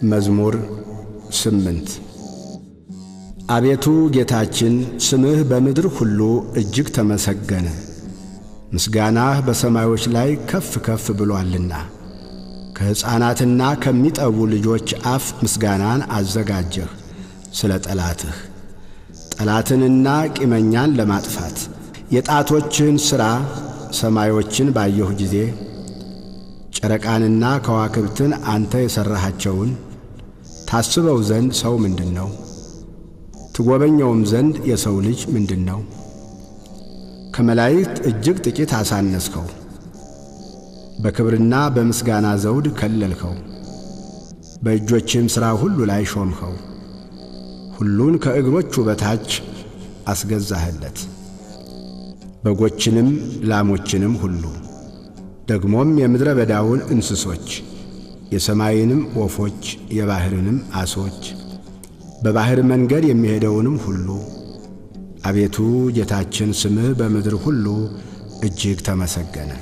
መዝሙር 8 አቤቱ ጌታችን ስምህ በምድር ሁሉ እጅግ ተመሰገነ። ምስጋናህ በሰማዮች ላይ ከፍ ከፍ ብሎአልና። ከሕፃናትና ከሚጠቡ ልጆች አፍ ምስጋናን አዘጋጀህ ስለ ጠላትህ፣ ጠላትንና ቂመኛን ለማጥፋት። የጣቶችህን ሥራ ሰማዮችን ባየሁ ጊዜ ጨረቃንና ከዋክብትን አንተ የሠራሃቸውን ታስበው ዘንድ ሰው ምንድነው? ትጎበኘውም ዘንድ የሰው ልጅ ምንድነው? ከመላእክት እጅግ ጥቂት አሳነስከው፣ በክብርና በምስጋና ዘውድ ከለልከው። በእጆችህም ሥራ ሁሉ ላይ ሾምኸው፣ ሁሉን ከእግሮቹ በታች አስገዛህለት። በጎችንም ላሞችንም ሁሉ ደግሞም የምድረ በዳውን እንስሶች፣ የሰማይንም ወፎች፣ የባሕርንም ዓሦች፣ በባሕር መንገድ የሚሄደውንም ሁሉ። አቤቱ ጌታችን ስምህ በምድር ሁሉ እጅግ ተመሰገነ።